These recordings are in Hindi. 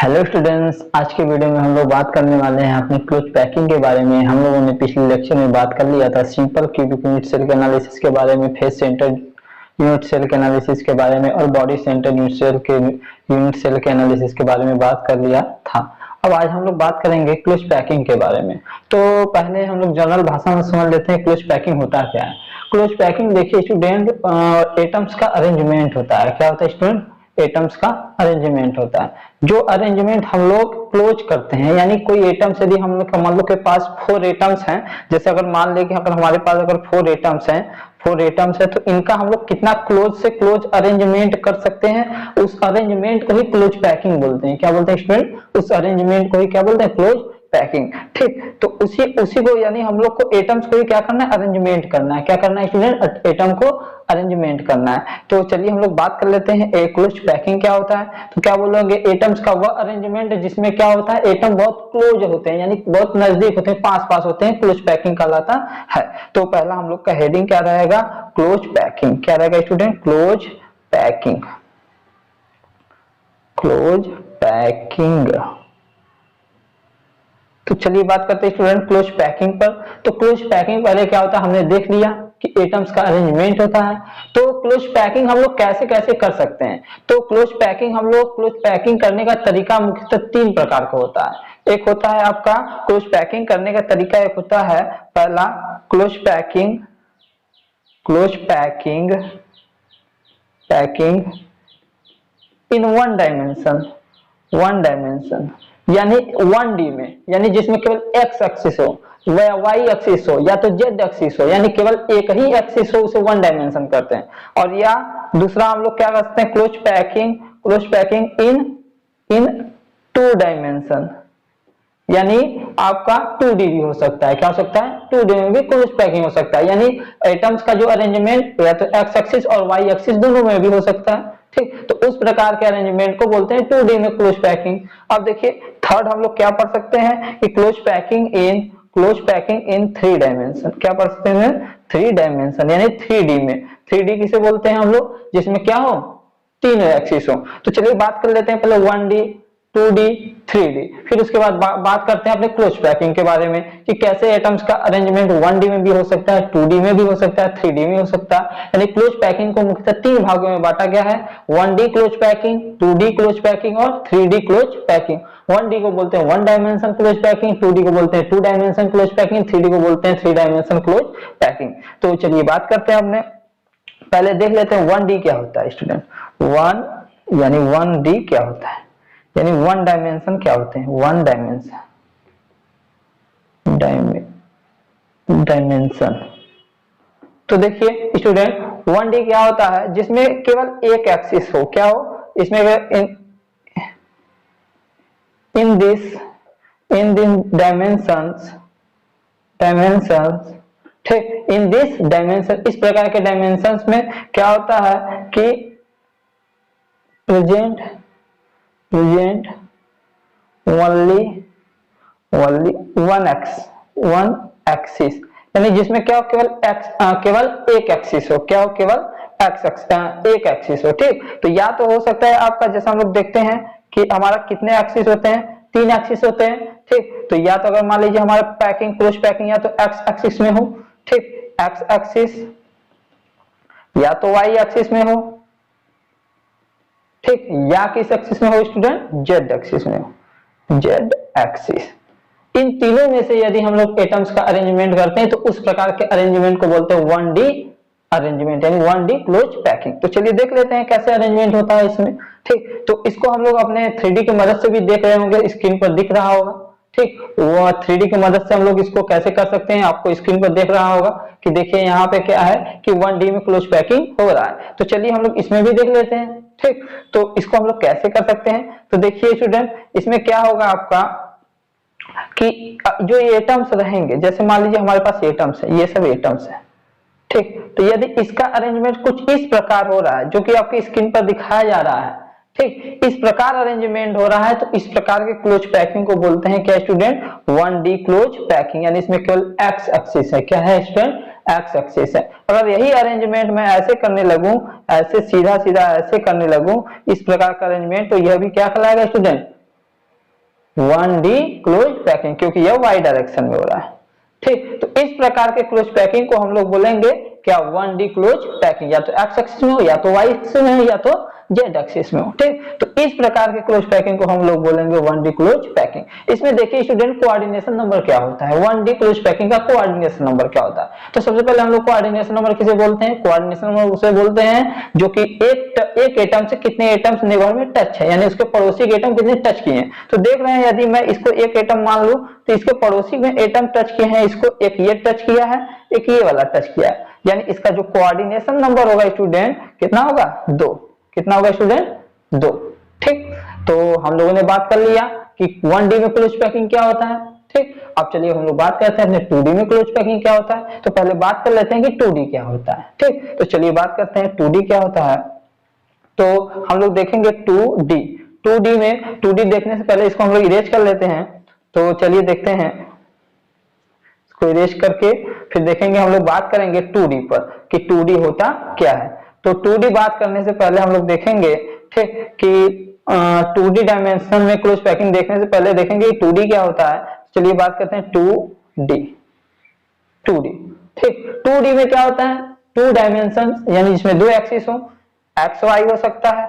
हेलो स्टूडेंट्स, आज के वीडियो में हम लोग बात करने वाले हैं अपनी क्लोज पैकिंग के बारे में। हम लोगों ने पिछले लेक्चर में बात कर लिया था सिंपल क्यूबिक यूनिट सेल के एनालिसिस के बारे में, फेस सेंटर यूनिट सेल के एनालिसिस के बारे में और बॉडी सेंटर यूनिट सेल के एनालिसिस के बारे में बात कर लिया था। अब आज हम लोग बात करेंगे क्लोज पैकिंग के बारे में। तो पहले हम लोग जनरल भाषा में समझ लेते हैं क्लोज पैकिंग होता क्या है। क्लोज पैकिंग देखिए स्टूडेंट, एटम्स का अरेंजमेंट होता है। क्या होता है स्टूडेंट? एटम्स का अरेंजमेंट होता है। जो अरेंजमेंट हम लोग क्लोज करते हैं, यानी कोई एटम्स यदि हम लोग मान लो के पास 4 एटम्स हैं, जैसे अगर मान ले कि अगर हमारे पास अगर 4 एटम्स हैं, 4 एटम्स है, तो इनका हम लोग कितना क्लोज से क्लोज अरेंजमेंट कर सकते हैं, उस अरेंजमेंट को ही क्लोज पैकिंग बोलते हैं। क्या बोलते हैं स्टूडेंट? उस अरेंजमेंट को ही क्या बोलते हैं? Close packing. ठीक, तो उसी को यानी हम लोग को एटम्स को ही क्या करना है? अरेंजमेंट करना है। क्या करना है स्टूडेंट? एटम को अरेंजमेंट करना है। तो चलिए हम लोग बात कर लेते हैं क्लोज पैकिंग क्या होता है। तो क्या बोलोगे? एटम्स का वह अरेंजमेंट जिसमें क्या होता है, एटम बहुत क्लोज होते हैं, यानी बहुत नजदीक होते हैं, पास पास होते हैं, क्लोज पैकिंग कहलाता है। तो पहला हम लोग का हेडिंग क्या रहेगा? Close packing. क्या रहेगा student? Close packing. Close packing. तो चलिए बात करते हैं स्टूडेंट क्लोज पैकिंग पर। तो क्लोज पैकिंग पहले क्या होता है हमने देख लिया कि एटम्स का अरेंजमेंट होता है। तो क्लोज पैकिंग हम लोग कैसे कैसे कर सकते हैं? तो क्लोज पैकिंग करने का तरीका मुख्यतः 3 प्रकार का होता है। एक होता है आपका क्लोज पैकिंग करने का तरीका, एक होता है पहला close packing in one dimension, यानी 1D में, यानी जिसमें केवल एक्स एक्सिस हो, वाई एक्सिस हो या तो जेड एक्सिस हो, यानी केवल एक ही एक्सिस हो, उसे 1 डायमेंशन करते हैं। और या दूसरा हम लोग क्या करते हैं? क्लोज पैकिंग इन 2 डायमेंशन, यानी आपका 2D भी हो सकता है। क्या हो सकता है? 2D में भी क्लोज पैकिंग हो सकता है, यानी एटम्स का जो अरेंजमेंट या तो एक्स एक्सिस और वाई एक्सिस दोनों में भी हो सकता है। ठीक, तो उस प्रकार के अरेंजमेंट को बोलते हैं 2D में क्लोज पैकिंग। अब देखिए थर्ड हम लोग क्या पढ़ सकते हैं कि क्लोज पैकिंग इन 3 डायमेंशन। क्या पढ़ सकते हैं? 3 डायमेंशन, यानी 3D में। 3D किसे बोलते हैं हम लोग? जिसमें क्या हो? 3 एक्सिस हो। तो चलिए बात कर लेते हैं पहले 1D, 2D, 3D, फिर उसके बाद बात करते हैं अपने क्लोज पैकिंग के बारे में कि कैसे एटम्स का अरेंजमेंट 1D में भी हो सकता है, 2D में भी हो सकता है, 3D में हो सकता है। यानी क्लोज पैकिंग को मुख्यतः 3 भागों में बांटा गया है: 1D close packing, 2D close packing और 3D क्लोज पैकिंग। 1D को बोलते हैं 1 डायमेंशन क्लोज पैकिंग, 2D को बोलते हैं 2 डायमेंशन क्लोज पैकिंग, 3D को बोलते हैं 3 डायमेंशन क्लोज पैकिंग। तो चलिए बात करते हैं अपने, पहले देख लेते हैं 1D क्या होता है स्टूडेंट। 1D क्या होता है, यानी 1 डायमेंशन क्या होते हैं? 1 डायमेंशन। तो देखिए स्टूडेंट 1D क्या होता है? जिसमें केवल एक एक्सिस हो। क्या हो? इसमें इन डायमेंशंस, ठीक, इन दिस डायमेंशन, इस प्रकार के डायमेंशंस में क्या होता है कि प्रेजेंट ओनली वन एक्सिस, यानी जिसमें क्या हो? केवल एक एक्सिस हो। क्या हो? केवल एक एक्सिस हो। ठीक, तो या तो हो सकता है आपका, जैसा हम लोग देखते हैं कि हमारा कितने एक्सिस होते हैं? 3 एक्सिस होते हैं। ठीक, तो या तो अगर मान लीजिए हमारा क्लोज पैकिंग या तो एक्स एक्सिस में हो, ठीक, एक्स एक्सिस, या तो वाई एक्सिस में हो, ठीक, या किस एक्सिस में हो स्टूडेंट? जेड एक्सिस में हो, जेड एक्सिस। इन तीनों में से यदि हम लोग एटम्स का अरेंजमेंट करते हैं तो उस प्रकार के अरेंजमेंट को बोलते हैं 1D अरेंजमेंट, यानी 1D क्लोज पैकिंग। तो चलिए देख लेते हैं कैसे अरेंजमेंट होता है इसमें। ठीक, तो इसको हम लोग अपने 3D की मदद से भी देख रहे होंगे, स्क्रीन पर दिख रहा होगा। ठीक, वो 3D की मदद से हम लोग इसको कैसे कर सकते हैं, आपको स्क्रीन पर देख रहा होगा कि देखिए यहाँ पे क्या है कि 1D में क्लोज पैकिंग हो रहा है। तो चलिए हम लोग इसमें भी देख लेते हैं। ठीक, तो इसको हम लोग कैसे कर सकते हैं? तो देखिए स्टूडेंट, इसमें क्या होगा आपका कि जो एटम्स रहेंगे, जैसे मान लीजिए हमारे पास एटम्स है, ये सब एटम्स है। ठीक, तो यदि इसका अरेंजमेंट कुछ इस प्रकार हो रहा है जो कि आपकी स्क्रीन पर दिखाया जा रहा है, ठीक, इस प्रकार अरेंजमेंट हो रहा है, तो इस प्रकार के क्लोज पैकिंग को बोलते हैं क्या स्टूडेंट? 1D क्लोज पैकिंग, यानी इसमें केवल एक्स एक्सिस है। क्या है स्टूडेंट? एक्स एक्सिस है। अगर यही अरेंजमेंट मैं ऐसे करने लगूं, ऐसे सीधा सीधा ऐसे करने लगूं, इस प्रकार का अरेंजमेंट, तो यह भी क्या कहलाएगा स्टूडेंट? 1D क्लोज पैकिंग, क्योंकि यह वाई डायरेक्शन में हो रहा है। ठीक, तो इस प्रकार के क्लोज पैकिंग को हम लोग बोलेंगे क्या, 1D क्लोज पैकिंग, या तो एक्स एक्सिस में हो, या तो वाई एक्सिस में हो, या तो जेड एक्सिस में हो। ठीक, तो इस प्रकार के क्लोज पैकिंग को हम लोग बोलेंगे 1D क्लोज पैकिंग। इसमें देखिए स्टूडेंट, कोऑर्डिनेशन नंबर क्या होता है, 1D क्लोज पैकिंग का कोऑर्डिनेशन नंबर क्या होता है। तो सबसे पहले हम लोग कोऑर्डिनेशन नंबर किसे बोलते हैं, कोऑर्डिनेशन नंबर उसे बोलते हैं जो कि एक एटम से कितने एटम्स नेबर में टच है, यानी उसके पड़ोसी के एटम कितने टच किए हैं। तो देख रहे हैं, यदि मैं इसको एक एटम मान लूं तो इसके पड़ोसी में एटम टच किए हैं, इसको एक ये टच किया है, एक ये वाला टच किया है, यानी इसका जो कोऑर्डिनेशन नंबर होगा स्टूडेंट कितना होगा, 2। कितना होगा स्टूडेंट, 2। ठीक, तो हम लोगों ने बात कर लिया कि 1D में क्लोज पैकिंग क्या होता है। ठीक, अब चलिए हम लोग बात करते हैं अपने 2D में क्लोज पैकिंग क्या होता है। तो पहले बात कर लेते हैं कि 2D क्या होता है। ठीक, तो चलिए बात करते हैं 2D क्या होता है। तो हम लोग देखेंगे 2D। 2D में 2D देखने से पहले इसको हम लोग इरेज कर लेते हैं। तो चलिए देखते हैं, इसको इरेज करके फिर देखेंगे, हम लोग बात करेंगे 2D पर कि 2D होता क्या है। तो 2D बात करने से पहले हम लोग देखेंगे, ठीक, कि 2D डायमेंशन में क्लोज पैकिंग देखने से पहले देखेंगे 2D क्या होता है। चलिए बात करते हैं 2D। 2D, ठीक, 2D में क्या होता है, 2 डायमेंशन, यानी जिसमें 2 एक्सिस हो, एक्स वाई हो सकता है,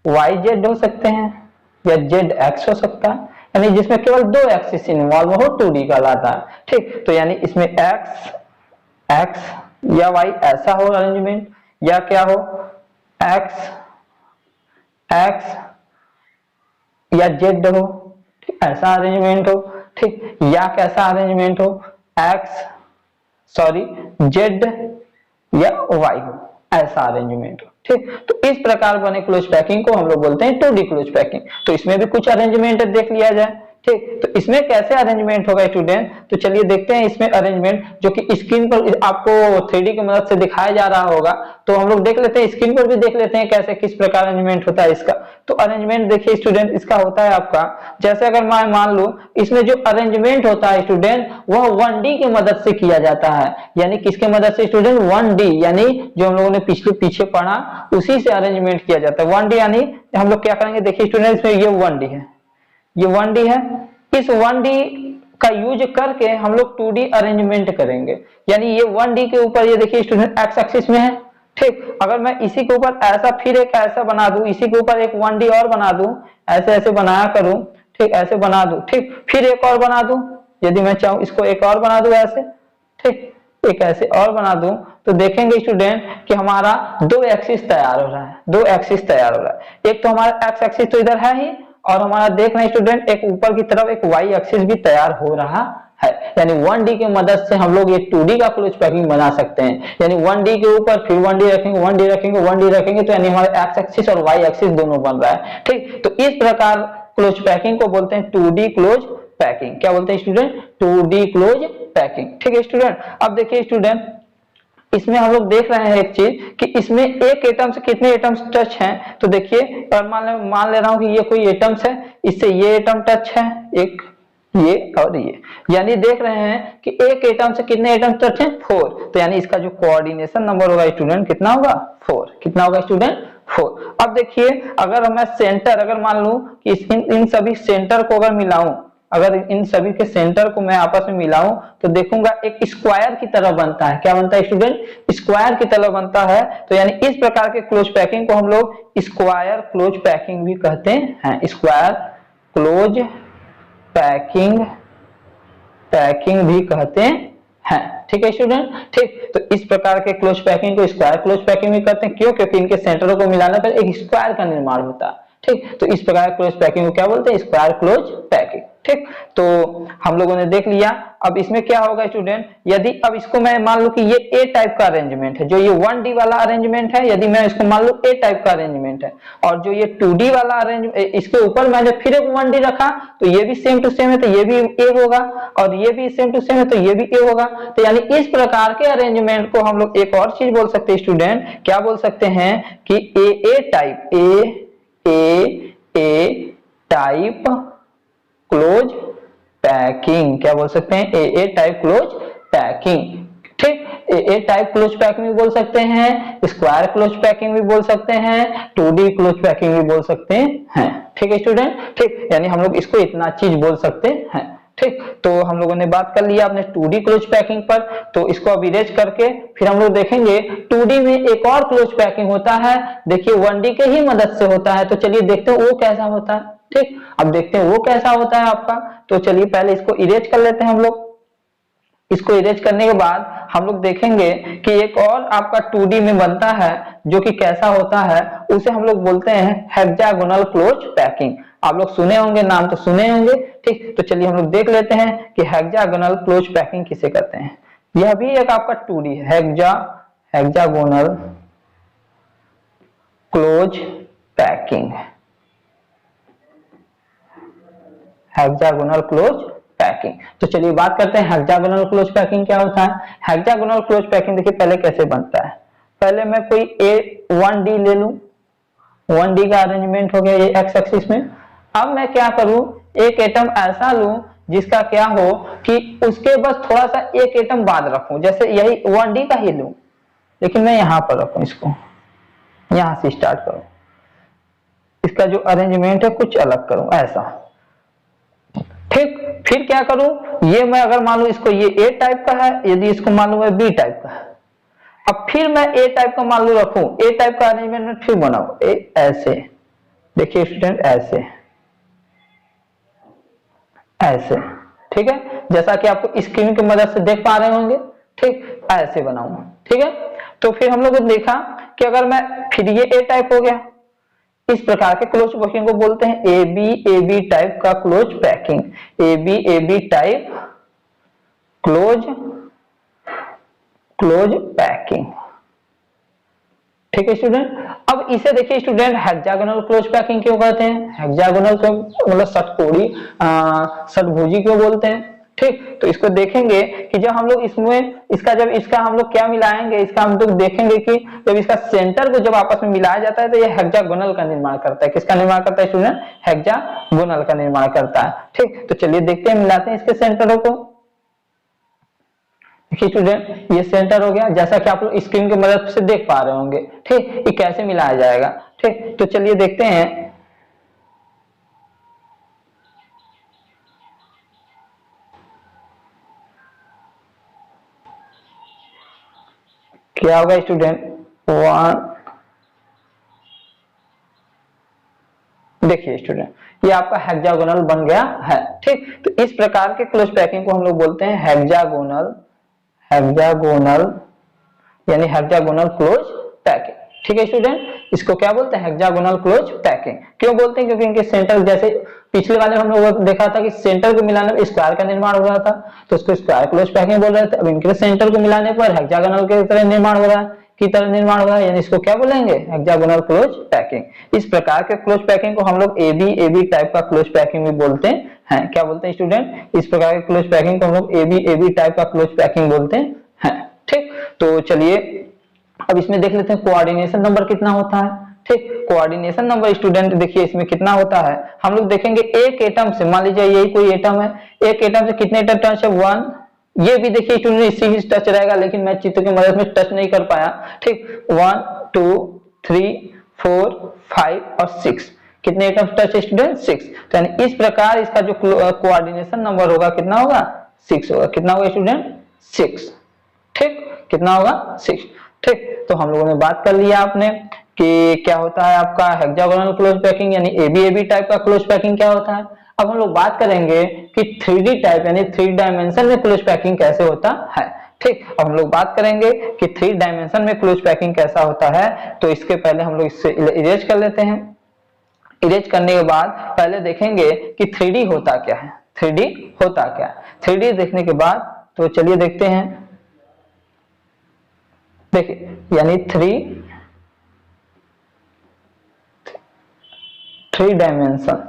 वाई जेड हो सकते हैं, या जेड एक्स हो सकता है, यानी जिसमें केवल 2 एक्सिस इन्वॉल्व हो 2D कहलाता है। ठीक, तो यानी इसमें एक्स या वाई ऐसा हो अरेंजमेंट, या क्या हो, एक्स या जेड हो, ठीक, ऐसा अरेंजमेंट हो। ठीक, या कैसा अरेंजमेंट हो, जेड या वाई हो, ऐसा अरेंजमेंट हो। ठीक, तो इस प्रकार बने क्लोज पैकिंग को हम लोग बोलते हैं 2D क्लोज पैकिंग। तो इसमें भी कुछ अरेंजमेंट देख लिया जाए। ठीक, तो इसमें कैसे अरेंजमेंट होगा स्टूडेंट, तो चलिए देखते हैं इसमें अरेंजमेंट, जो कि स्क्रीन पर आपको 3D की मदद से दिखाया जा रहा होगा। तो हम लोग देख लेते हैं, स्क्रीन पर भी देख लेते हैं कैसे किस प्रकार अरेंजमेंट होता है इसका। तो अरेंजमेंट देखिए स्टूडेंट, इसका होता है आपका, जैसे अगर मैं मान लूं इसमें जो अरेंजमेंट होता है स्टूडेंट, वह 1D की मदद से किया जाता है। यानी किसके मदद से स्टूडेंट, 1D, यानी जो हम लोगों ने पीछे पढ़ा उसी से अरेंजमेंट किया जाता है। 1D यानी हम लोग क्या करेंगे, देखिए स्टूडेंट, इसमें ये 1D है, ये 1D है। इस 1D का यूज करके हम लोग 2D अरेंजमेंट करेंगे। यानी ये 1D के ऊपर, ये देखिए स्टूडेंट, एक्स एक्सिस में है। ठीक, अगर मैं इसी के ऊपर ऐसा फिर एक ऐसा बना दूं, इसी के ऊपर एक 1D और बना दूं, ऐसे ऐसे बनाया करूं, ठीक, ऐसे बना दूं, ठीक, फिर एक और बना दूं, यदि मैं चाहूं इसको एक और बना दूं ऐसे, ठीक, एक ऐसे और बना दूं, तो देखेंगे स्टूडेंट कि हमारा 2 एक्सिस तैयार हो रहा है। 2 एक्सिस तैयार हो रहा है। एक तो हमारा एक्स एक्सिस तो इधर है ही, और हमारा देख रहे हैं स्टूडेंट एक ऊपर की तरफ एक वाई एक्सिस भी तैयार हो रहा है। यानी 1D की मदद से हम लोग ये 2D का क्लोज पैकिंग बना सकते हैं। यानी 1D के ऊपर फिर 1D रखेंगे, 1D रखेंगे, 1D रखेंगे, तो यानी हमारे एक्स एक्सिस और वाई एक्सिस दोनों बन रहा है। ठीक, तो इस प्रकार क्लोज पैकिंग को बोलते हैं 2D क्लोज पैकिंग। क्या बोलते हैं स्टूडेंट, 2D क्लोज पैकिंग। ठीक है स्टूडेंट, अब देखिए स्टूडेंट, इसमें हम लोग देख रहे हैं एक चीज कि इसमें एक एटम से कितने एटम्स टच हैं। तो देखिए, और मान ले रहा हूं कि ये कोई एटम्स है, इससे ये एटम टच है, एक ये और ये, यानी देख रहे हैं कि एक एटम से कितने एटम्स टच हैं, 4। तो यानी इसका जो कोऑर्डिनेशन नंबर होगा स्टूडेंट कितना होगा, 4। कितना होगा स्टूडेंट, 4। अब देखिए, अगर मैं सेंटर, अगर मान लूं कि इन सभी सेंटर को अगर मिलाऊं, अगर इन सभी के सेंटर को मैं आपस में मिलाऊं, तो देखूंगा एक स्क्वायर की तरह बनता है। क्या बनता है स्टूडेंट, स्क्वायर की तरह बनता है। तो यानी इस प्रकार के क्लोज पैकिंग को हम लोग स्क्वायर क्लोज पैकिंग भी कहते हैं। स्क्वायर क्लोज पैकिंग भी कहते हैं। ठीक है स्टूडेंट, ठीक, तो इस प्रकार के क्लोज पैकिंग को स्क्वायर क्लोज पैकिंग भी कहते हैं। क्यों, क्योंकि इनके सेंटरों को मिलाने पर एक स्क्वायर का निर्माण होता है। ठीक, तो इस प्रकार क्लोज पैकिंग को क्या बोलते हैं, स्क्वायर क्लोज पैकिंग। ठीक, तो हम लोगों ने देख लिया। अब इसमें क्या होगा स्टूडेंट, यदि अब इसको मैं मान लूं कि ये ए टाइप का अरेंजमेंट है, जो ये 1D वाला अरेंजमेंट है, यदि मैं इसको मान लूं ए टाइप का अरेंजमेंट है, और जो ये 2D वाला अरेंजमेंट, इसके ऊपर मैंने फिर एक 1D रखा, तो ये भी सेम टू सेम है, तो ये भी ए होगा, और ये भी सेम टू सेम है, तो ये भी ए होगा। तो यानी इस प्रकार के अरेंजमेंट को हम लोग एक और चीज बोल सकते हैं स्टूडेंट, क्या बोल सकते हैं कि ए टाइप क्लोज पैकिंग। क्या बोल सकते हैं, ए टाइप क्लोज पैकिंग। ठीक, ए टाइप क्लोज पैकिंग भी बोल सकते हैं, स्क्वायर क्लोज पैकिंग भी बोल सकते हैं, 2D क्लोज पैकिंग भी बोल सकते हैं। ठीक है स्टूडेंट, ठीक, यानी हम लोग इसको इतना चीज बोल सकते हैं। ठीक, तो हम लोगों ने बात कर लिया अपने 2D क्लोज पैकिंग पर, तो इसको अब इरेज करके फिर हम लोग देखेंगे 2D में एक और क्लोज पैकिंग होता है, देखिए 1D के ही मदद से होता है। तो चलिए देखते हैं वो कैसा होता है। ठीक, अब देखते हैं वो कैसा होता है आपका। तो चलिए पहले इसको इरेज कर लेते हैं हम लोग। इसको इरेज करने के बाद हम लोग देखेंगे कि एक और आपका 2D में बनता है जो कि कैसा होता है, उसे हम लोग बोलते हैं हेक्सागोनल क्लोज पैकिंग। आप लोग सुने होंगे, नाम तो सुने होंगे। ठीक, तो चलिए हम लोग देख लेते हैं कि हेक्सागोनल क्लोज पैकिंग किसे कहते हैं। यह भी एक आपका 2D है, hexagonal close packing, hexagonal close packing. तो चलिए बात करते हैं हेक्सागोनल क्लोज पैकिंग क्या होता है। हेक्सागोनल क्लोज पैकिंग देखिए पहले कैसे बनता है। पहले मैं कोई 1D ले लूं, 1D का अरेंजमेंट हो गया ये एक्स एक्सिस में। अब मैं क्या करूं, एक एटम ऐसा लूं जिसका क्या हो कि उसके बस थोड़ा सा एक एटम बाद रखूं, जैसे यही 1D का ही लूं, लेकिन मैं यहां पर रखूं, इसको यहां से स्टार्ट करूं, इसका जो अरेंजमेंट है कुछ अलग करूं ऐसा। ठीक, फिर क्या करूं, ये मैं अगर मान लू इसको ये ए टाइप का है, यदि इसको मान लू बी टाइप का है, अब फिर मैं ए टाइप का मान लू रखूं, ए टाइप का अरेंजमेंट फिर बनाओ ऐसे, देखिए स्टूडेंट ऐसे ऐसे। ठीक है, जैसा कि आपको स्क्रीन की मदद से देख पा रहे होंगे। ठीक, ऐसे बनाऊं। ठीक है, तो फिर हम लोग ने देखा कि अगर मैं फिर ये ए टाइप हो गया, इस प्रकार के क्लोज पैकिंग को बोलते हैं ए बी टाइप का close packing, A B type close packing. ठीक है स्टूडेंट, अब इसे देखिए स्टूडेंट हेक्सागोनल क्लोज पैकिंग क्यों कहते हैं, हेक्सागोनल को मतलब षटकोणी षटभुजी क्यों बोलते हैं। ठीक, तो इसको देखेंगे कि जब हम लोग इसमें इसका हम लोग क्या मिलाएंगे, इसका हम लोग देखेंगे कि जब इसका सेंटर को जब आपस में मिलाया जाता है तो यह हेक्सागोनल का निर्माण करता है। किसका निर्माण करता है स्टूडेंट, हेक्सागोनल का निर्माण करता है। ठीक, तो चलिए देखते हैं, मिलाते हैं इसके सेंटरों को। देखिए स्टूडेंट ये सेंटर हो गया, जैसा कि आप लोग स्क्रीन की मदद से देख पा रहे होंगे। ठीक, ये कैसे मिलाया जाएगा। ठीक, तो चलिए देखते हैं। क्या होगा स्टूडेंट, देखिए स्टूडेंट ये आपका हेक्सागोनल बन गया है। ठीक, तो इस प्रकार के क्लोज पैकिंग को हम लोग बोलते हैं हेक्सागोनल यानी हेक्सागोनल क्लोज पैकिंग। ठीक है स्टूडेंट, इसको क्या बोलते हैं, हेक्सागोनल क्लोज पैकिंग। क्यों बोलते हैं, क्योंकि इनके सेंटर, जैसे पिछले वाले हम लोग देखा था कि सेंटर को मिलाने पर स्क्वायर का निर्माण हो रहा था, तो उसको स्क्वायर क्लोज पैकिंग बोल रहे थे। अब इनके सेंटर को मिलाने पर हेक्सागोनल के तरह निर्माण हो रहा है, यानी इसको क्या बोलेंगे, हेक्सागोनल क्लोज पैकिंग। इस प्रकार के क्लोज पैकिंग को हम लोग ए बी टाइप का क्लोज पैकिंग भी बोलते हैं। क्या बोलते हैं स्टूडेंट, इस प्रकार के क्लोज पैकिंग को हम लोग ए बी टाइप का क्लोज पैकिंग बोलते हैं। ठीक, तो चलिए अब इसमें देख लेते हैं कोऑर्डिनेशन नंबर कितना होता है। ठीक, कोऑर्डिनेशन नंबर स्टूडेंट देखिए इसमें कितना होता है, हम लोग देखेंगे एक एटम से, मान लीजिए यही कोई एटम है, एक एटम से कितने एटम टच है, 1। ये भी देखिए स्टूडेंट इसी ही टच रहेगा, लेकिन मैं चित्र की मदद में टच नहीं कर पाया। ठीक, 1 2 3 4 5 और 6, कितने एटम टच है स्टूडेंट, 6। तो यानी इस प्रकार इसका जो कोऑर्डिनेशन नंबर होगा कितना होगा, 6 होगा। कितना होगा स्टूडेंट, 6। ठीक, कितना होगा, 6। ठीक, तो हम लोगों ने बात कर लिया आपने कि क्या होता है आपका हेक्सागोनल क्लोज पैकिंग, यानी ए बी टाइप का क्लोज पैकिंग क्या होता है। अब हम लोग बात करेंगे कि 3D टाइप यानी 3 डायमेंशन में क्लोज पैकिंग कैसे होता है। ठीक, अब हम लोग बात करेंगे कि 3 डायमेंशन में क्लोज पैकिंग कैसा होता है। तो इसके पहले हम लोग इससे इरेज कर लेते हैं। इरेज करने के बाद पहले देखेंगे कि 3D होता क्या है, 3D होता क्या है। 3D देखने के बाद तो चलिए देखते हैं। देखिए यानी 3 डायमेंशन।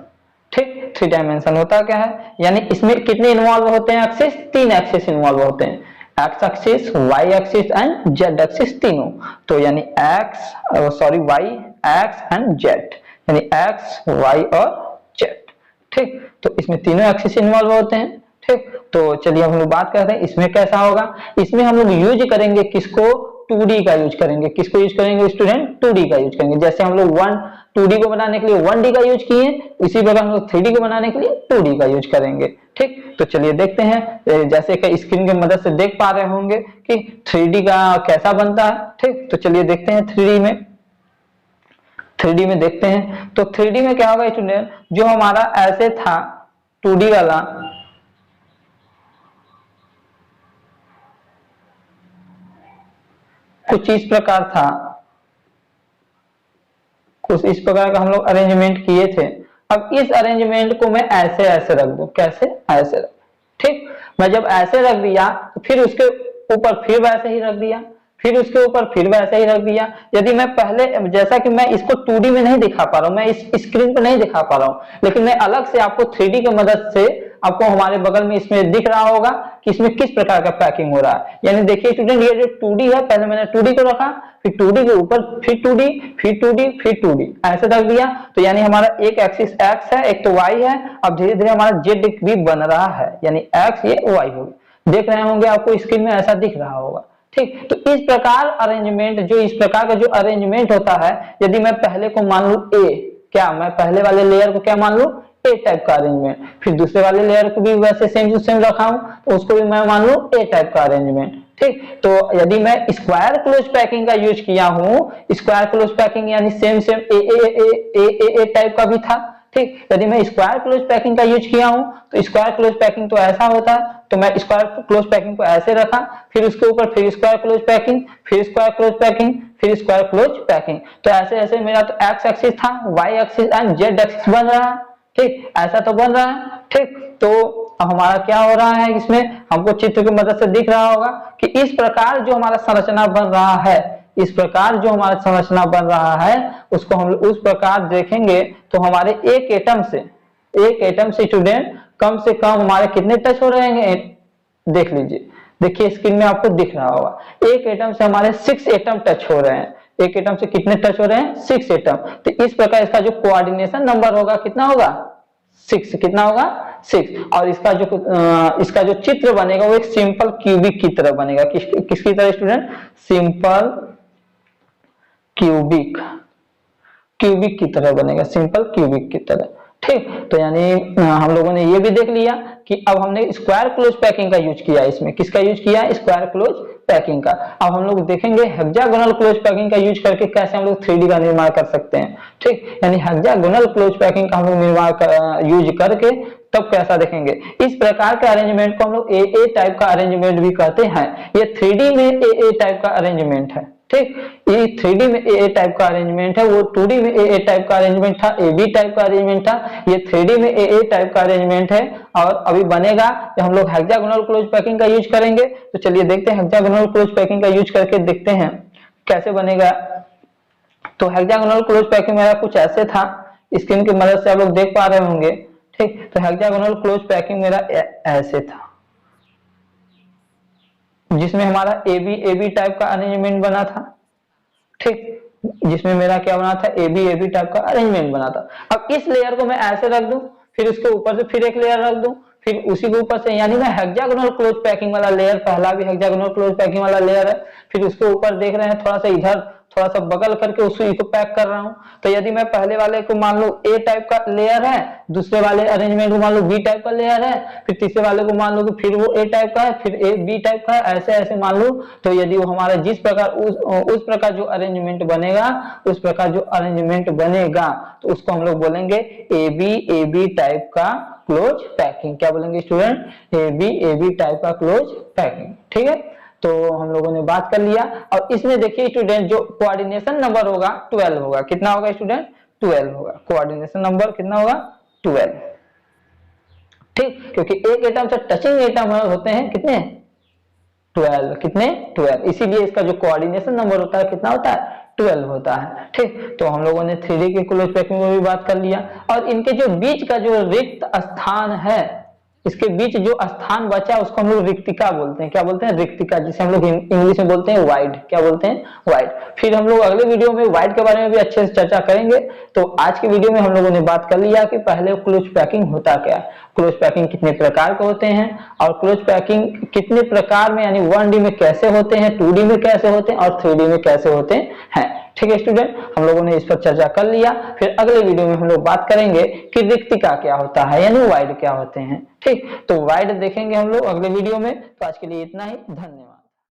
ठीक, 3 डायमेंशन होता क्या है, यानी इसमें कितने इन्वॉल्व होते हैं एक्सिस, 3 एक्सिस इन्वॉल्व होते हैं, X axis, Y axis and Z axis तीनों। तो यानी वाई, एक्स एंड जेड, यानी एक्स, वाई और जेड। ठीक, तो इसमें तीनों एक्सिस इन्वॉल्व होते हैं। ठीक, तो चलिए हम लोग बात करते हैं इसमें कैसा होगा। इसमें हम लोग यूज करेंगे किसको, 2D का यूज करेंगे। किसको यूज करेंगे स्टूडेंट, 2D का यूज करेंगे। जैसे हम लोग 2D को बनाने के लिए 1D का यूज किए, इसी प्रकार हम लोग 3D को बनाने के लिए 2D का यूज करेंगे। ठीक, तो चलिए देखते हैं, जैसे कि स्क्रीन की मदद से देख पा रहे होंगे कि 3D का कैसा बनता है। ठीक, तो चलिए देखते हैं 3D में देखते हैं। तो 3D में क्या होगा स्टूडेंट, जो हमारा ऐसे था 2D वाला, कुछ इस प्रकार था, कुछ इस प्रकार का हम लोग अरेंजमेंट किए थे। अब इस अरेंजमेंट को मैं ऐसे ऐसे रख दूं, कैसे, ऐसे रख, ठीक, मैं जब ऐसे रख दिया तो फिर उसके ऊपर फिर वैसे ही रख दिया, फिर उसके ऊपर फिर वैसे ही रख दिया। यदि मैं पहले, जैसा कि मैं इसको 2D में नहीं दिखा पा रहा हूं, मैं इस स्क्रीन पर नहीं दिखा पा रहा हूं, लेकिन मैं अलग से आपको 3D की मदद से, आपको हमारे बगल में इसमें दिख रहा होगा कि इसमें किस प्रकार का पैकिंग हो रहा है। यानी देखिए स्टूडेंट, ये जो 2D है, पहले मैंने 2D को रखा, फिर 2D के ऊपर फिर 2D, फिर 2D, फिर 2D ऐसे रख दिया। तो यानी हमारा एक एक्सिस x है, एक तो y है। अब धीरे धीरे हमारा z भी बन रहा है, यानी x ये y होगा। देख रहे होंगे आपको स्क्रीन में ऐसा दिख रहा होगा। ठीक, तो इस प्रकार अरेंजमेंट, जो इस प्रकार का जो अरेंजमेंट होता है, यदि मैं पहले को मान लू A, क्या मैं पहले वाले लेयर को क्या मान लू, A टाइप का अरेंजमेंट, फिर दूसरे वाले लेयर को भी वैसे सेम टू सेम रखा हूं तो उसको भी मैं मान लू A टाइप का अरेंजमेंट। ठीक, तो यदि मैं स्क्वायर क्लोज पैकिंग का यूज किया हूं, स्क्वायर क्लोज पैकिंग यानी सेम सेम ए टाइप का भी था। ठीक, यदि मैं स्क्वायर क्लोज पैकिंग का यूज किया हूं तो स्क्वायर क्लोज पैकिंग तो ऐसा होता है, तो मैं स्क्वायर क्लोज पैकिंग को ऐसे रखा, फिर उसके ऊपर फिर स्क्वायर क्लोज पैकिंग, फिर स्क्वायर क्लोज पैकिंग, फिर स्क्वायर क्लोज पैकिंग। तो ऐसे ऐसे मेरा तो एक्स एक्सिस था, Y axis and Z axis बन रहा है। ठीक, ऐसा तो बन रहा है। ठीक, तो हमारा क्या हो रहा है, इसमें हमको चित्र की मदद से दिख रहा होगा कि इस प्रकार जो हमारा संरचना बन रहा है, इस प्रकार जो हमारा संरचना बन रहा है, उसको हम उस प्रकार देखेंगे तो हमारे एक एटम से स्टूडेंट कम से कम हमारे कितने टच हो रहे हैं, देख लीजिए, देखिए स्क्रीन में आपको दिख रहा होगा, एक एटम से हमारे 6 एटम टच हो रहे हैं। एक एटम से कितने टच हो रहे हैं, 6 एटम। तो इस प्रकार इसका जो कोऑर्डिनेशन नंबर होगा कितना होगा, 6। कितना होगा, 6। और इसका जो चित्र बनेगा वो एक सिंपल क्यूबिक की तरह बनेगा। किसकी तरह स्टूडेंट, सिंपल क्यूबिक की तरह बनेगा, सिंपल क्यूबिक की तरह। ठीक, तो यानी हम लोगों ने ये भी देख लिया कि अब हमने स्क्वायर क्लोज पैकिंग का यूज किया, इसमें किसका यूज किया, स्क्वायर क्लोज पैकिंग का। अब हम लोग देखेंगे हेक्सागोनल क्लोज पैकिंग का यूज करके कैसे हम लोग 3D का निर्माण कर सकते हैं। ठीक, यानी हेक्सागोनल क्लोज पैकिंग का हम लोग निर्माण यूज करके तब कैसा देखेंगे। इस प्रकार के अरेंजमेंट को हम लोग ए टाइप का अरेंजमेंट भी कहते हैं। ये 3D में ए टाइप का अरेंजमेंट है। ठीक, ये 3D में ए टाइप का अरेंजमेंट है, वो 2D में ए टाइप का अरेंजमेंट था, AB टाइप का अरेंजमेंट था, ये 3D में ए टाइप का अरेंजमेंट है। और अभी बनेगा जब हम लोग हेक्सागोनल क्लोज पैकिंग का यूज करेंगे। तो चलिए देखते हैं हेक्सागोनल क्लोज पैकिंग का यूज करके देखते हैं कैसे बनेगा। तो हेक्सागोनल क्लोज पैकिंग मेरा कुछ ऐसे था, स्क्रीन की मदद से आप लोग देख पा रहे होंगे। ठीक, तो हेक्सागोनल क्लोज पैकिंग मेरा ऐसे था, जिसमें हमारा AB टाइप का अरेंजमेंट बना था। ठीक, जिसमें मेरा क्या बना था, AB टाइप का अरेंजमेंट बना था। अब इस लेयर को मैं ऐसे रख दूं, फिर उसके ऊपर से फिर एक लेयर रख दूं, फिर उसी के ऊपर से, यानी मैं हेक्सागोनल क्लोज पैकिंग वाला लेयर, पहला भी हेक्सागोनल क्लोज पैकिंग वाला लेयर है, फिर उसके ऊपर देख रहे हैं थोड़ा सा इधर, थोड़ा सा बगल करके उसको पैक कर रहा हूं। तो यदि मैं पहले वाले को मान लो A टाइप का लेयर है, दूसरे वाले अरेंजमेंट को मान लो B टाइप का लेयर है, फिर तीसरे वाले को मान लो कि फिर वो A टाइप का है, फिर B टाइप का है, ऐसे ऐसे मान लो। तो यदि वो हमारा जिस प्रकार उस प्रकार जो अरेंजमेंट बनेगा, उस प्रकार जो अरेंजमेंट बनेगा, तो उसको हम लोग बोलेंगे AB टाइप का क्लोज पैकिंग। क्या बोलेंगे स्टूडेंट, AB टाइप का क्लोज पैकिंग। ठीक है, तो हम लोगों ने बात कर लिया। और इसमें देखिए स्टूडेंट, जो कोऑर्डिनेशन नंबर होगा 12 होगा। कितना होगा स्टूडेंट, 12 होगा। कोऑर्डिनेशन नंबर कितना होगा, 12। ठीक, क्योंकि एक एटम से टचिंग एटम होते हैं कितने, 12। कितने, 12। इसीलिए इसका जो कोऑर्डिनेशन नंबर होता है कितना होता है, 12 होता है। ठीक, तो हम लोगों ने 3D के क्लोज पैकिंग में भी बात कर लिया। और इनके जो बीच का जो रिक्त स्थान है, इसके बीच जो स्थान बचा उसको हम लोग रिक्तिका बोलते हैं। क्या बोलते हैं? रिक्तिका, जिसे हम लोग इंग्लिश में बोलते हैं वाइड। क्या बोलते हैं? वाइड। फिर हम लोग अगले वीडियो में वाइड के बारे में भी अच्छे से चर्चा करेंगे। तो आज की वीडियो में हम लोगों ने बात कर लिया कि पहले क्लोज पैकिंग होता क्या है, क्लोज पैकिंग कितने प्रकार के होते हैं, और क्लोज पैकिंग कितने प्रकार में यानी 1D में कैसे होते हैं, 2D में कैसे होते हैं और 3D में कैसे होते हैं। ठीक है स्टूडेंट, हम लोगों ने इस पर चर्चा कर लिया। फिर अगले वीडियो में हम लोग बात करेंगे कि रिक्तिका क्या होता है यानी वाइड क्या होते हैं। ठीक, तो वाइड देखेंगे हम लोग अगले वीडियो में। तो आज के लिए इतना ही, धन्यवाद।